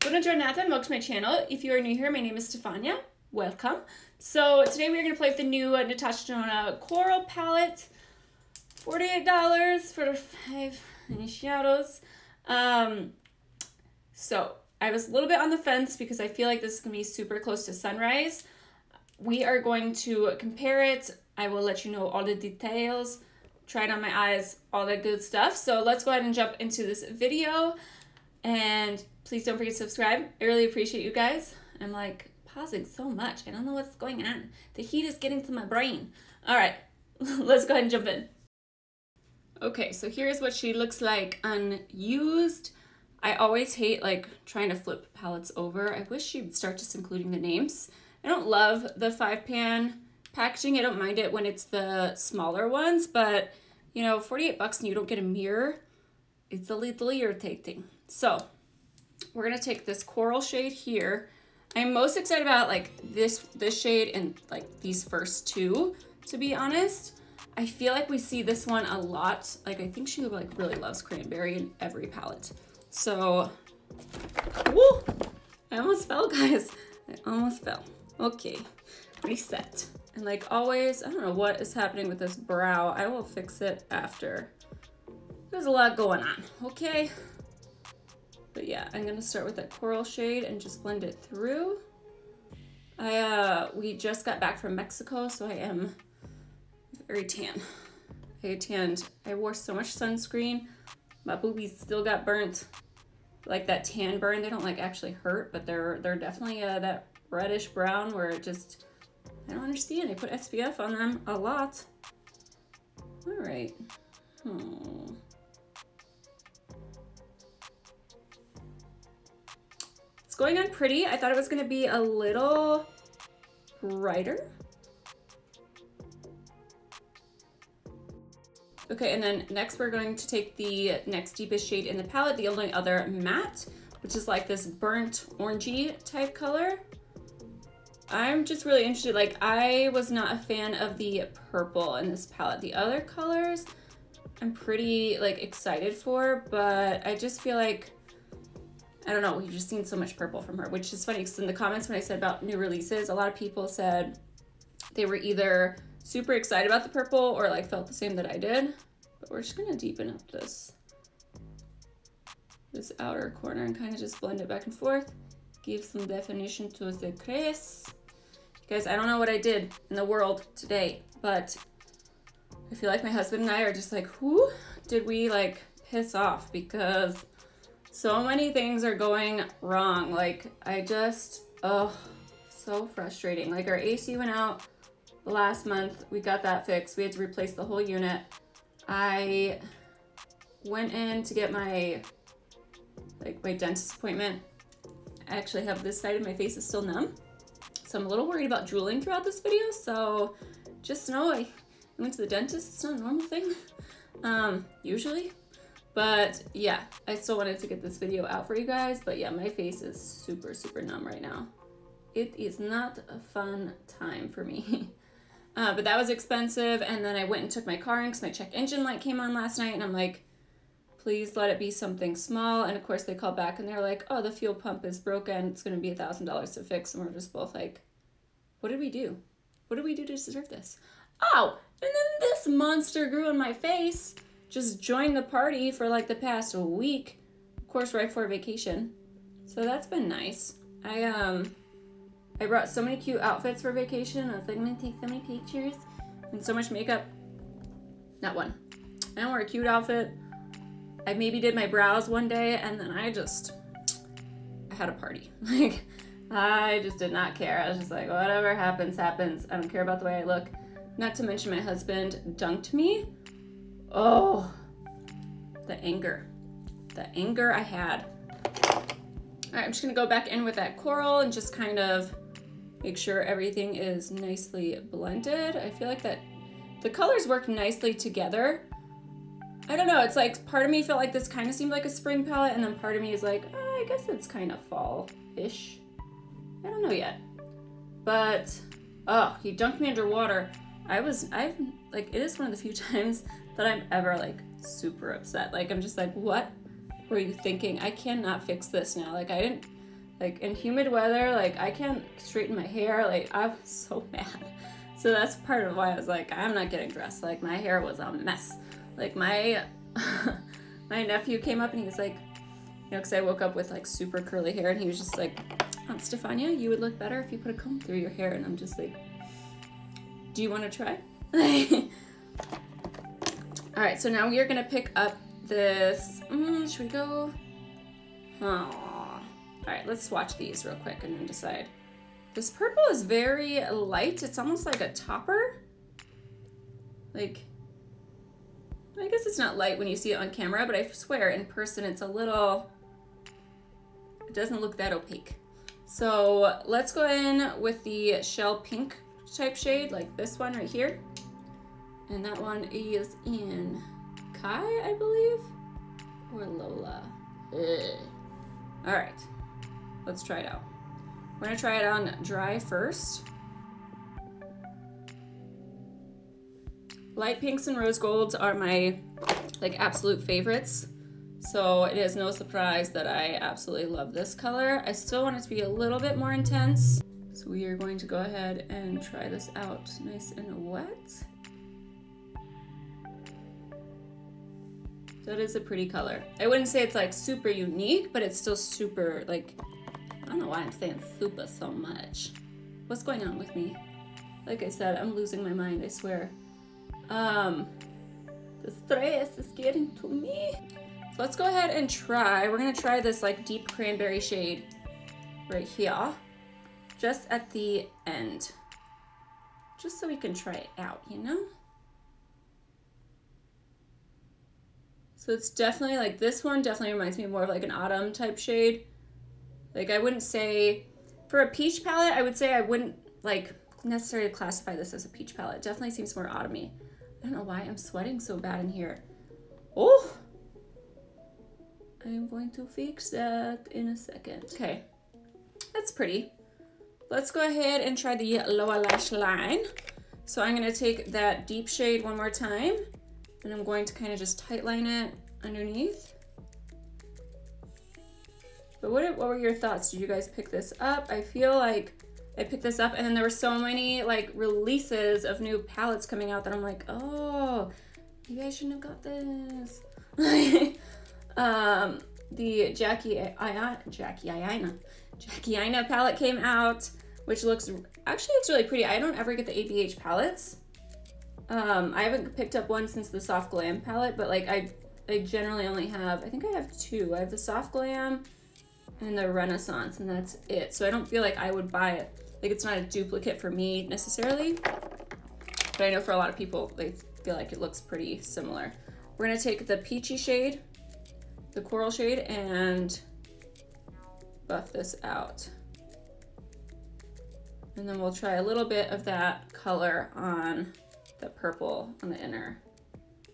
Buona giornata and welcome to my channel. If you are new here, my name is Stefania. Welcome. So today we're going to play with the new Natasha Denona Coral palette. $48 for 5 shadows. So I was a little bit on the fence because I feel like this is going to be super close to Sunrise. We are going to compare it. I will let you know all the details, try it on my eyes, all that good stuff. So let's go ahead and jump into this video. And please don't forget to subscribe. I really appreciate you guys. I'm like pausing so much. I don't know what's going on. The heat is getting to my brain. All right, let's go ahead and jump in. Okay, so here's what she looks like unused. I always hate like trying to flip palettes over. I wish she'd start just including the names. I don't love the 5-pan packaging. I don't mind it when it's the smaller ones, but you know, 48 bucks and you don't get a mirror. It's a little irritating. So we're gonna take this coral shade here. I'm most excited about like this shade and like these first two, to be honest. I feel like we see this one a lot. Like I think she like really loves cranberry in every palette. So, woo! I almost fell, guys. I almost fell. Okay, reset. And like always, I don't know what is happening with this brow. I will fix it after. There's a lot going on, okay? But yeah, I'm gonna start with that coral shade and just blend it through. We just got back from Mexico, so I am very tan. I wore so much sunscreen. My boobies still got burnt. Like that tan burn, they don't like actually hurt, but they're definitely that reddish brown where it just, I don't understand. I put SPF on them a lot. All right. Oh. It's going on pretty. I thought it was gonna be a little brighter. Okay, and then next we're going to take the next deepest shade in the palette, the only other matte, which is like this burnt orangey type color. I'm just really interested. Like I was not a fan of the purple in this palette. The other colors I'm pretty like excited for, but I just feel like, I don't know, we've just seen so much purple from her, which is funny because in the comments when I said about new releases, a lot of people said they were either super excited about the purple or like felt the same that I did. But we're just gonna deepen up this outer corner and kind of just blend it back and forth. Give some definition to the crease. Guys, I don't know what I did in the world today, but I feel like my husband and I are just like, who did we like piss off? Because so many things are going wrong. Like I just, oh, so frustrating. Like our AC went out last month. We got that fixed. We had to replace the whole unit. I went in to get my dentist appointment. I actually have this side of my face is still numb. So I'm a little worried about drooling throughout this video. So just know I went to the dentist. It's not a normal thing, usually. But yeah, I still wanted to get this video out for you guys. But yeah, my face is super, super numb right now. It is not a fun time for me. But that was expensive. And then I went and took my car in because my check engine light came on last night. And I'm like, please let it be something small. And of course they called back and they're like, oh, the fuel pump is broken. It's going to be $1,000 to fix. And we're just both like, what did we do? What did we do to deserve this? Oh, and then this monster grew in my face. Just joined the party for like the past week. Of course, right before vacation. So that's been nice. I brought so many cute outfits for vacation. I was like, I'm gonna take so many pictures and so much makeup. Not one. I don't wear a cute outfit. I maybe did my brows one day and then I had a party. Like, I just did not care. I was just like, whatever happens, happens. I don't care about the way I look. Not to mention my husband dunked me. Oh, the anger I had. All right, I'm just gonna go back in with that coral and just kind of make sure everything is nicely blended. I feel like that the colors work nicely together. I don't know, it's like part of me felt like this kind of seemed like a spring palette and then part of me is like, oh, I guess it's kind of fall-ish. I don't know yet. But, oh, he dunked me underwater. I've like, it is one of the few times that I'm ever like super upset. Like, I'm just like, what were you thinking? I cannot fix this now. Like, I didn't Like in humid weather, like I can't straighten my hair. Like I was so mad. So that's part of why I was like, I'm not getting dressed. Like my hair was a mess. Like my my nephew came up and he was like, you know, because I woke up with like super curly hair, and he was just like, Aunt Stefania, you would look better if you put a comb through your hair. And I'm just like, do you want to try? All right, so now we are gonna pick up this. Should we go? All right, let's swatch these real quick and then decide. This purple is very light. It's almost like a topper. Like, I guess it's not light when you see it on camera, but I swear in person it's a little, it doesn't look that opaque. So let's go in with the shell pink type shade, like this one right here. And that one is in Kai, I believe, or Lola. All right, let's try it out. We're gonna try it on dry first. Light pinks and rose golds are my like absolute favorites. So it is no surprise that I absolutely love this color. I still want it to be a little bit more intense. So we are going to go ahead and try this out nice and wet. That is a pretty color. I wouldn't say it's like super unique, but it's still super like, I don't know why I'm saying super so much. What's going on with me? Like I said, I'm losing my mind, I swear. The stress is getting to me. So let's go ahead and try. We're gonna try this like deep cranberry shade right here, just at the end, just so we can try it out, you know? So it's definitely like, this one definitely reminds me more of like an autumn type shade. Like I wouldn't say, for a peach palette, I would say I wouldn't like necessarily classify this as a peach palette. It definitely seems more autumny. I don't know why I'm sweating so bad in here. Oh, I'm going to fix that in a second. Okay, that's pretty. Let's go ahead and try the lower lash line. So I'm gonna take that deep shade one more time, and I'm going to kind of just tight line it underneath. But what were your thoughts? Did you guys pick this up? I feel like I picked this up and then there were so many like releases of new palettes coming out that I'm like, oh, maybe I shouldn't have got this. The Jackie Aina palette came out, which actually looks really pretty. I don't ever get the ABH palettes. I haven't picked up one since the Soft Glam palette, but like I generally only have, I think I have two. I have the Soft Glam and the Renaissance, and that's it. So I don't feel like I would buy it. Like it's not a duplicate for me necessarily, but I know for a lot of people, they feel like it looks pretty similar. We're gonna take the peachy shade, the coral shade, and buff this out. And then we'll try a little bit of that color on the purple on the inner.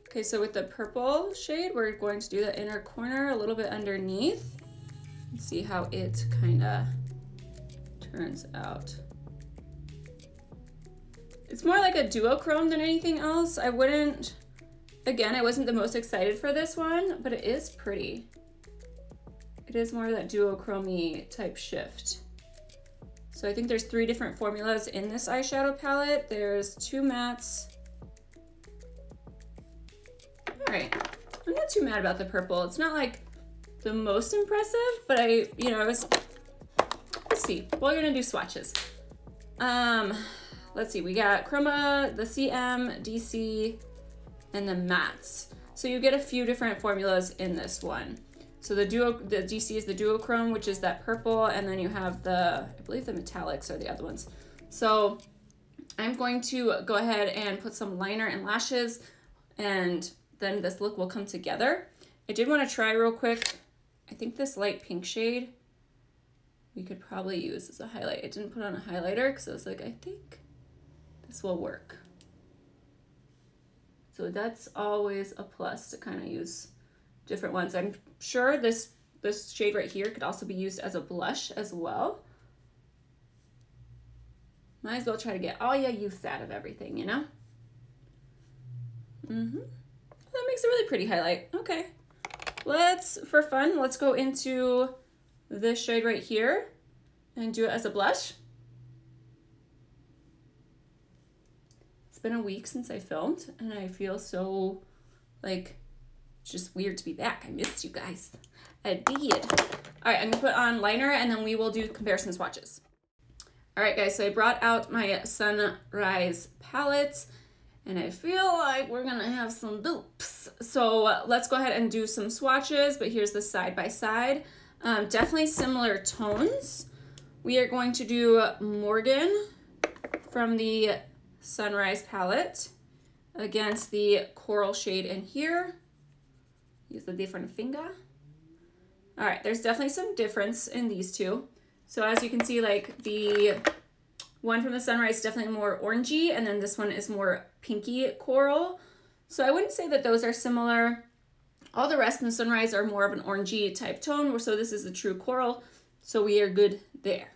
Okay, so with the purple shade, we're going to do the inner corner a little bit underneath and see how it kind of turns out. It's more like a duochrome than anything else. I wasn't the most excited for this one, but it is pretty. It is more of that duochrome-y type shift. So I think there's 3 different formulas in this eyeshadow palette. There's 2 mattes. All right, I'm not too mad about the purple. It's not like the most impressive, but let's see. We're gonna do swatches. Let's see, we got Chroma, the CM, DC, and the mattes. So you get a few different formulas in this one. So the DC is the duochrome, which is that purple, and then you have I believe the metallics are the other ones. So I'm going to go ahead and put some liner and lashes, and then this look will come together. I did want to try real quick. I think this light pink shade we could probably use as a highlight. I didn't put on a highlighter because I was like, I think this will work. So that's always a plus to kind of use different ones. I'm sure this shade right here could also be used as a blush as well. Might as well try to get all your use out of everything, you know? That makes a really pretty highlight. Okay. For fun, let's go into this shade right here and do it as a blush. It's been a week since I filmed and I feel so like it's just weird to be back. I missed you guys. I did. All right, I'm gonna put on liner and then we will do comparison swatches. All right, guys, so I brought out my Sunrise palette and I feel like we're gonna have some dupes. So let's go ahead and do some swatches, but here's the side by side. Definitely similar tones. We are going to do Morgan from the Sunrise palette against the coral shade in here. Use a different finger. All right, there's definitely some difference in these two. So as you can see, like the one from the Sunrise is definitely more orangey, and then this one is more pinky coral. So I wouldn't say that those are similar. All the rest in the Sunrise are more of an orangey type tone, so this is the true coral, so we are good there.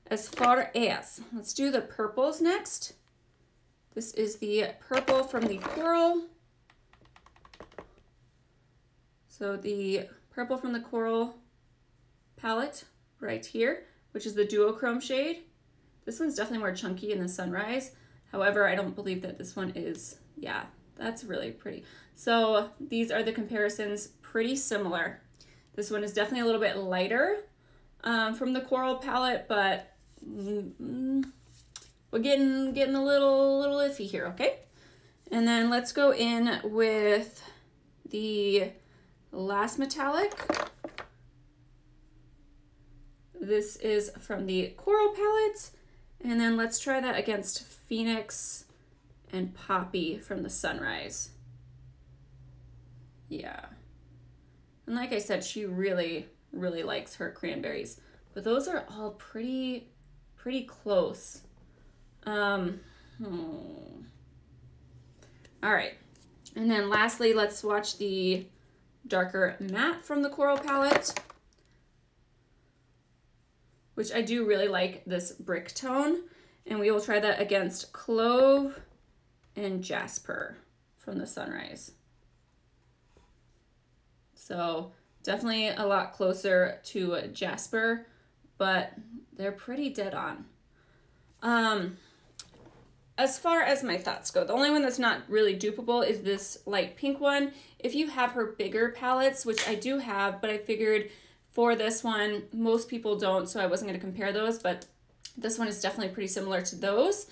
As far as, let's do the purples next. This is the purple from the coral. So the purple from the coral palette right here, which is the duochrome shade. This one's definitely more chunky in the Sunrise. However, I don't believe that this one is, yeah, that's really pretty. So these are the comparisons, pretty similar. This one is definitely a little bit lighter from the coral palette, but we're getting a little iffy here, okay? And then let's go in with the last metallic. This is from the coral palette. And then let's try that against Phoenix and Poppy from the Sunrise. Yeah. And like I said, she really, really likes her cranberries. But those are all pretty close. All right. And then lastly, let's swatch the darker matte from the coral palette, which I do really like this brick tone. And we will try that against Clove and Jasper from the Sunrise. So definitely a lot closer to Jasper, but they're pretty dead on. As far as my thoughts go, the only one that's not really dupeable is this light pink one. If you have her bigger palettes, which I do have, but I figured for this one, most people don't, so I wasn't going to compare those, but this one is definitely pretty similar to those.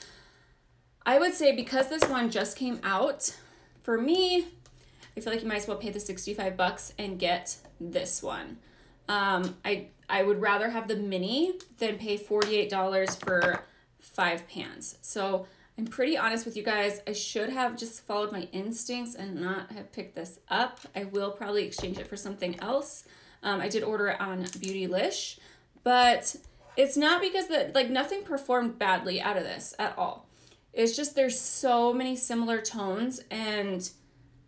I would say because this one just came out, for me, I feel like you might as well pay the 65 bucks and get this one. I would rather have the mini than pay $48 for 5 pans. So I'm pretty honest with you guys. I should have just followed my instincts and not have picked this up. I will probably exchange it for something else. I did order it on Beautylish, but it's not because nothing performed badly out of this at all. It's just there's so many similar tones, and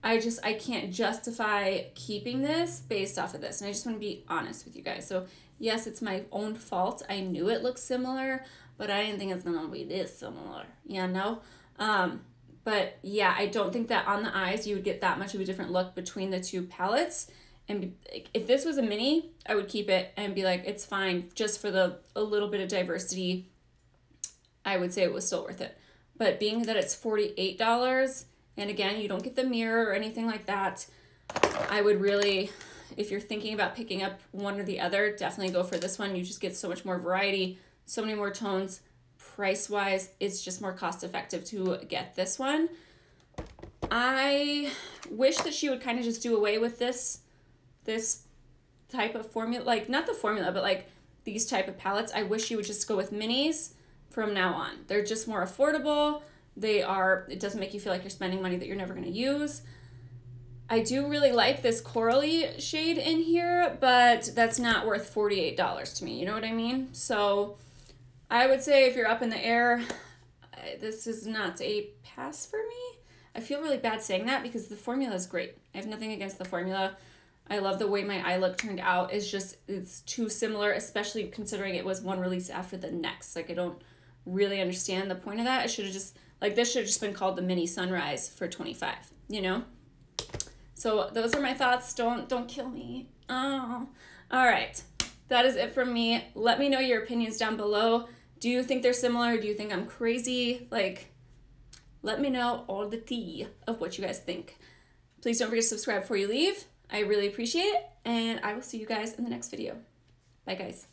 I can't justify keeping this based off of this. And I just want to be honest with you guys. So yes, it's my own fault. I knew it looked similar, but I didn't think it's gonna be this similar, you know? But yeah, I don't think that on the eyes you would get that much of a different look between the two palettes. And if this was a mini, I would keep it and be like, it's fine, just for a little bit of diversity. I would say it was still worth it. But being that it's $48, and again, you don't get the mirror or anything like that, I would really, if you're thinking about picking up one or the other, definitely go for this one. You just get so much more variety, so many more tones. Price-wise, it's just more cost-effective to get this one. I wish that she would kind of just do away with this type of formula, like not the formula, but like these type of palettes. I wish you would just go with minis from now on. They're just more affordable. It doesn't make you feel like you're spending money that you're never going to use. I do really like this corally shade in here, but that's not worth $48 to me. You know what I mean? So I would say if you're up in the air, this is not a pass for me. I feel really bad saying that because the formula is great. I have nothing against the formula. I love the way my eye look turned out. It's too similar, especially considering it was one release after the next. Like, I don't really understand the point of that. This should have just been called the Mini Sunrise for $25, you know? So those are my thoughts. Don't kill me. Oh, all right. that is it from me. Let me know your opinions down below. Do you think they're similar? Do you think I'm crazy? Like, let me know all the tea of what you guys think. Please don't forget to subscribe before you leave. I really appreciate it, and I will see you guys in the next video. Bye, guys.